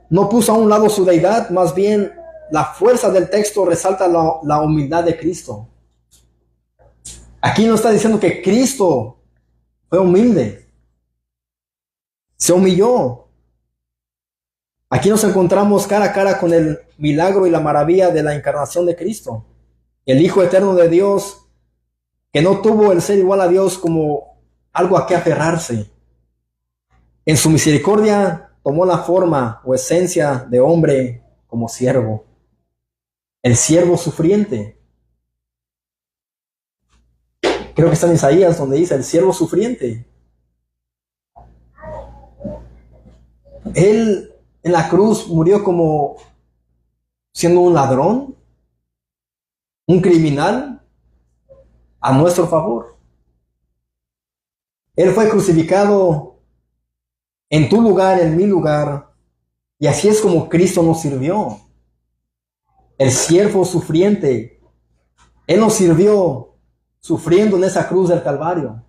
no puso a un lado su deidad, más bien la fuerza del texto resalta la humildad de Cristo. Aquí no está diciendo que Cristo fue humilde, se humilló. Aquí nos encontramos cara a cara con el milagro y la maravilla de la encarnación de Cristo, el Hijo eterno de Dios, que no tuvo el ser igual a Dios como algo a que aferrarse. En su misericordia tomó la forma o esencia de hombre como siervo, el siervo sufriente. Creo que está en Isaías donde dice el siervo sufriente. Él en la cruz murió como siendo un ladrón, un criminal, a nuestro favor. Él fue crucificado en tu lugar, en mi lugar, y así es como Cristo nos sirvió. El siervo sufriente. Él nos sirvió sufriendo en esa cruz del Calvario.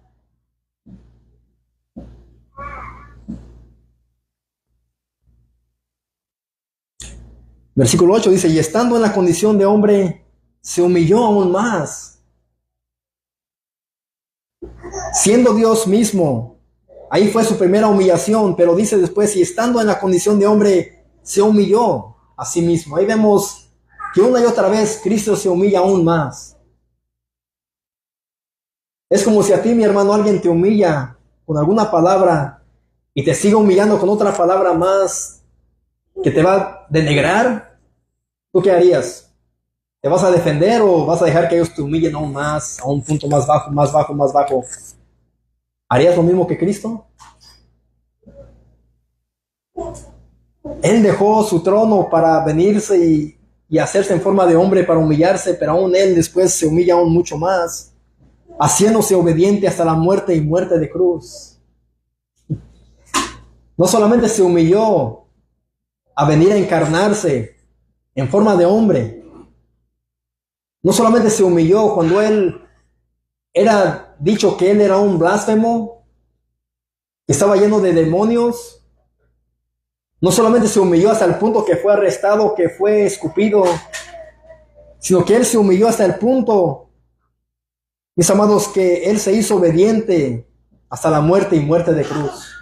Versículo 8 dice, y estando en la condición de hombre, se humilló aún más. Siendo Dios mismo, ahí fue su primera humillación, pero dice después, y estando en la condición de hombre, se humilló a sí mismo. Ahí vemos que una y otra vez Cristo se humilla aún más. Es como si a ti, mi hermano, alguien te humilla con alguna palabra y te sigue humillando con otra palabra más que te va a denigrar. ¿Tú qué harías? ¿Te vas a defender o vas a dejar que ellos te humillen aún más, a un punto más bajo, más bajo, más bajo? ¿Harías lo mismo que Cristo? Él dejó su trono para venirse y hacerse en forma de hombre para humillarse, pero aún Él después se humilla aún mucho más, haciéndose obediente hasta la muerte y muerte de cruz. No solamente se humilló a venir a encarnarse en forma de hombre, no solamente se humilló cuando Él era dicho que Él era un blasfemo, que estaba lleno de demonios. No solamente se humilló hasta el punto que fue arrestado, que fue escupido, sino que Él se humilló hasta el punto, mis amados, que Él se hizo obediente hasta la muerte y muerte de cruz.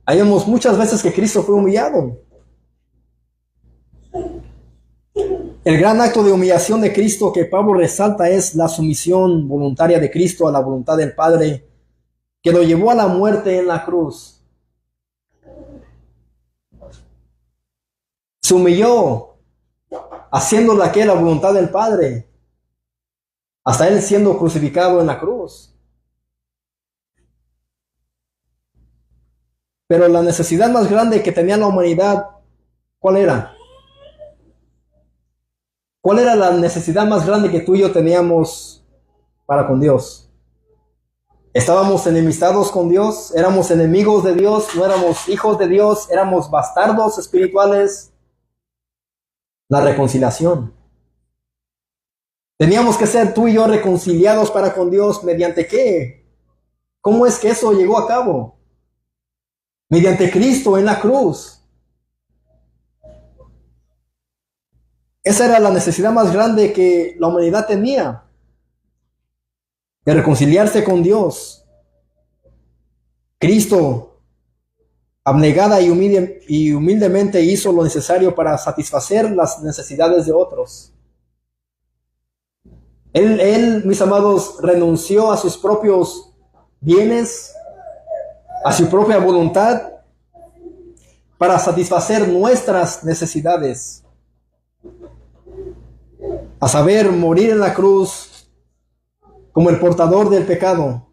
Ahí vemos muchas veces que Cristo fue humillado. El gran acto de humillación de Cristo que Pablo resalta es la sumisión voluntaria de Cristo a la voluntad del Padre, que lo llevó a la muerte en la cruz. Se humilló haciendo la voluntad del Padre, hasta Él siendo crucificado en la cruz. Pero la necesidad más grande que tenía la humanidad, ¿cuál era? ¿Cuál era la necesidad más grande que tú y yo teníamos para con Dios? ¿Estábamos enemistados con Dios? ¿Éramos enemigos de Dios? ¿No éramos hijos de Dios? ¿Éramos bastardos espirituales? La reconciliación. Teníamos que ser tú y yo reconciliados para con Dios. ¿Mediante qué? ¿Cómo es que eso llegó a cabo? Mediante Cristo en la cruz. Esa era la necesidad más grande que la humanidad tenía, de reconciliarse con Dios. Cristo, abnegada y humildemente hizo lo necesario para satisfacer las necesidades de otros. Él, mis amados, renunció a sus propios bienes, a su propia voluntad, para satisfacer nuestras necesidades. A saber, morir en la cruz como el portador del pecado.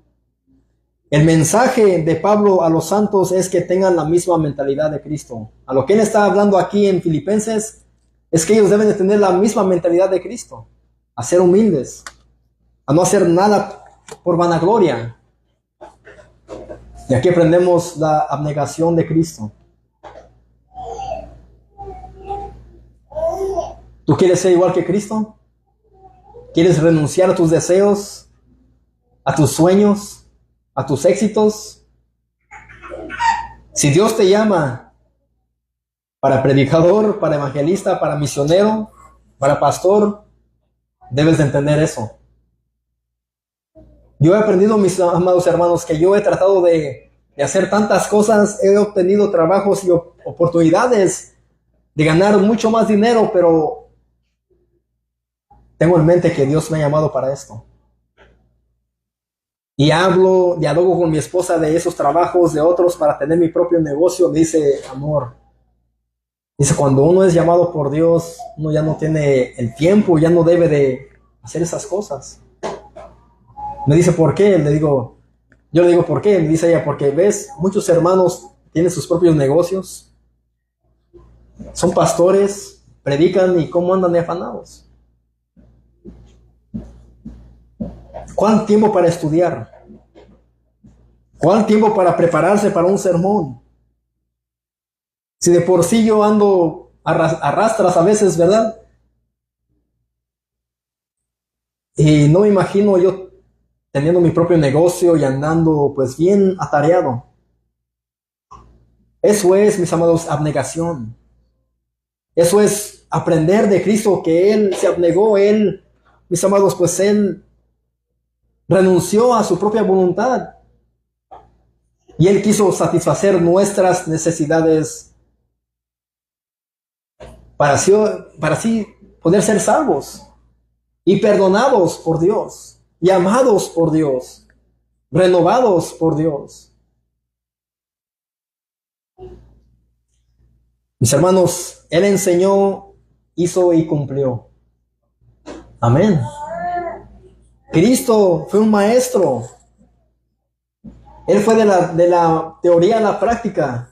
El mensaje de Pablo a los santos es que tengan la misma mentalidad de Cristo. A lo que él está hablando aquí en Filipenses es que ellos deben de tener la misma mentalidad de Cristo, a ser humildes, a no hacer nada por vanagloria. Y aquí aprendemos la abnegación de Cristo. ¿Tú quieres ser igual que Cristo? ¿Quieres renunciar a tus deseos, a tus sueños, a tus éxitos? Si Dios te llama para predicador, para evangelista, para misionero, para pastor, debes de entender eso. Yo he aprendido, mis amados hermanos, que yo he tratado de hacer tantas cosas, he obtenido trabajos y oportunidades de ganar mucho más dinero, pero tengo en mente que Dios me ha llamado para esto. Y dialogo con mi esposa de esos trabajos, de otros, para tener mi propio negocio. Me dice, amor, dice, cuando uno es llamado por Dios, uno ya no tiene el tiempo, ya no debe de hacer esas cosas. Me dice, ¿por qué? Yo le digo, ¿por qué? Me dice ella, porque ves, muchos hermanos tienen sus propios negocios, son pastores, predican y cómo andan de afanados. ¿Cuál tiempo para estudiar? ¿Cuál tiempo para prepararse para un sermón? Si de por sí yo ando arrastras a veces, ¿verdad? Y no me imagino yo teniendo mi propio negocio y andando pues bien atareado. Eso es, mis amados, abnegación. Eso es aprender de Cristo, que Él se abnegó, Él, mis amados, pues Él renunció a su propia voluntad y Él quiso satisfacer nuestras necesidades para así poder ser salvos y perdonados por Dios y amados por Dios, renovados por Dios. Mis hermanos, Él enseñó, hizo y cumplió. Amén. Cristo fue un maestro. Él fue de la teoría a la práctica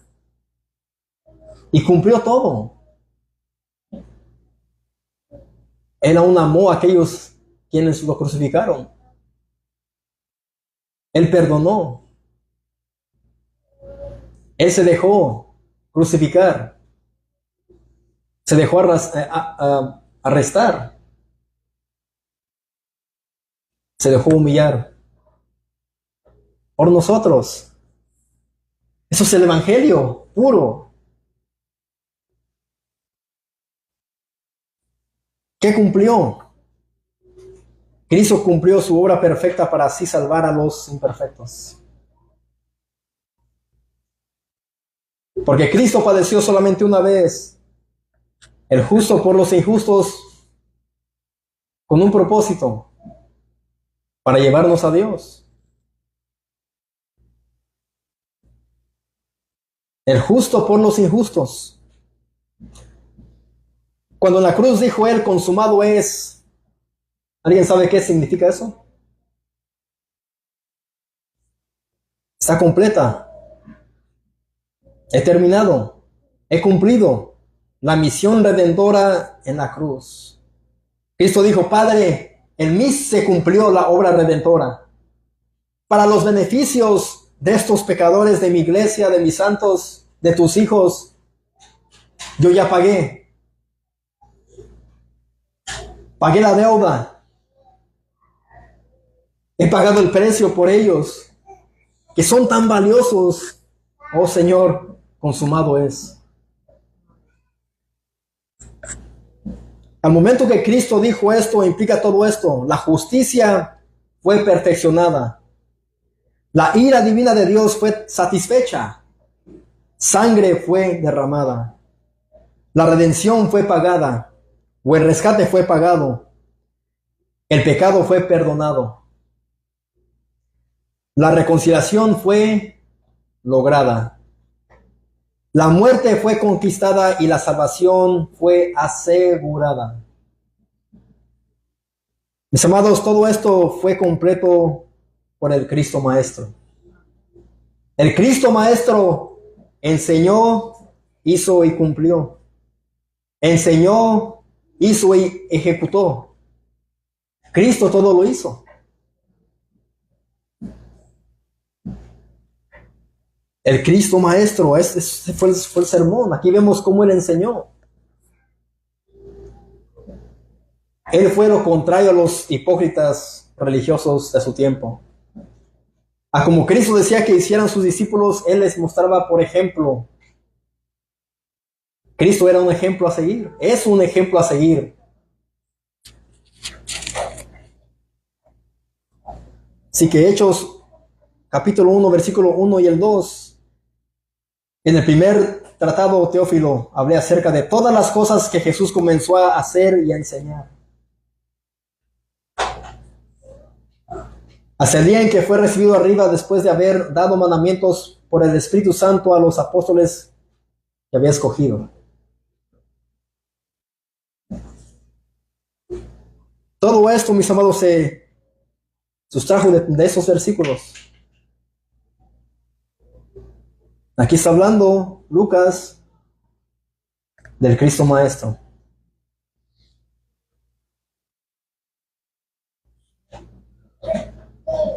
y cumplió todo. Él aún amó a aquellos quienes lo crucificaron. Él perdonó. Él se dejó crucificar. Se dejó arrestar. Se dejó humillar por nosotros. Eso es el evangelio puro. ¿Qué cumplió? Cristo cumplió su obra perfecta para así salvar a los imperfectos. Porque Cristo padeció solamente una vez, el justo por los injustos, con un propósito, para llevarnos a Dios. El justo por los injustos. Cuando en la cruz dijo Él, consumado es, ¿alguien sabe qué significa eso? Está completa. He terminado. He cumplido la misión redentora en la cruz. Cristo dijo, Padre, en mí se cumplió la obra redentora. Para los beneficios de estos pecadores, de mi iglesia, de mis santos, de tus hijos, yo ya pagué. Pagué la deuda. He pagado el precio por ellos, que son tan valiosos. Oh Señor, consumado es. Al momento que Cristo dijo esto, implica todo esto. La justicia fue perfeccionada. La ira divina de Dios fue satisfecha. Sangre fue derramada. La redención fue pagada. O el rescate fue pagado. El pecado fue perdonado. La reconciliación fue lograda. La muerte fue conquistada y la salvación fue asegurada. Mis amados, todo esto fue completo por el Cristo Maestro. El Cristo Maestro enseñó, hizo y cumplió. Enseñó, hizo y ejecutó. Cristo todo lo hizo. El Cristo Maestro, ese fue el sermón. Aquí vemos cómo Él enseñó. Él fue lo contrario a los hipócritas religiosos de su tiempo. A como Cristo decía que hicieran sus discípulos, Él les mostraba por ejemplo. Cristo era un ejemplo a seguir. Es un ejemplo a seguir. Así que Hechos, capítulo 1, versículo 1 y el 2. En el primer tratado, Teófilo, hablé acerca de todas las cosas que Jesús comenzó a hacer y a enseñar. Hasta el día en que fue recibido arriba después de haber dado mandamientos por el Espíritu Santo a los apóstoles que había escogido. Todo esto, mis amados, se sustrajo de esos versículos. Aquí está hablando Lucas del Cristo Maestro.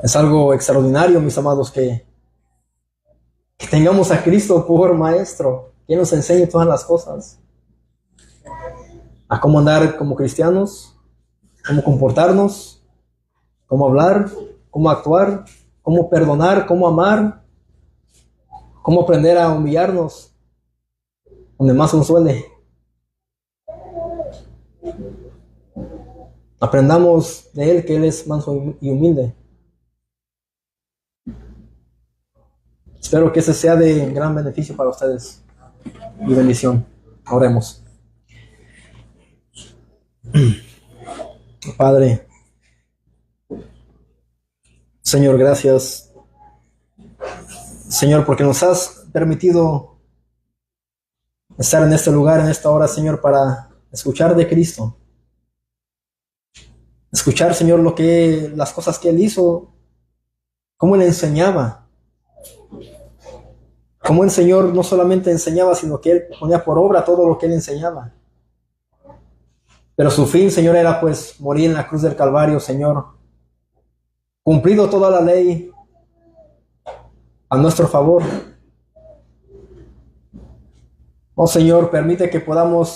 Es algo extraordinario, mis amados, que tengamos a Cristo por Maestro, que nos enseñe todas las cosas. A cómo andar como cristianos, cómo comportarnos, cómo hablar, cómo actuar, cómo perdonar, cómo amar, cómo aprender a humillarnos donde más nos duele. Aprendamos de Él, que Él es manso y humilde. Espero que ese sea de gran beneficio para ustedes y bendición. Oremos. Padre, Señor, gracias. Señor, porque nos has permitido estar en este lugar, en esta hora, Señor, para escuchar de Cristo. Escuchar, Señor, las cosas que Él hizo, cómo Él enseñaba. Cómo el Señor no solamente enseñaba, sino que Él ponía por obra todo lo que Él enseñaba. Pero su fin, Señor, era pues morir en la cruz del Calvario, Señor. Cumplido toda la ley a nuestro favor. Oh Señor, permite que podamos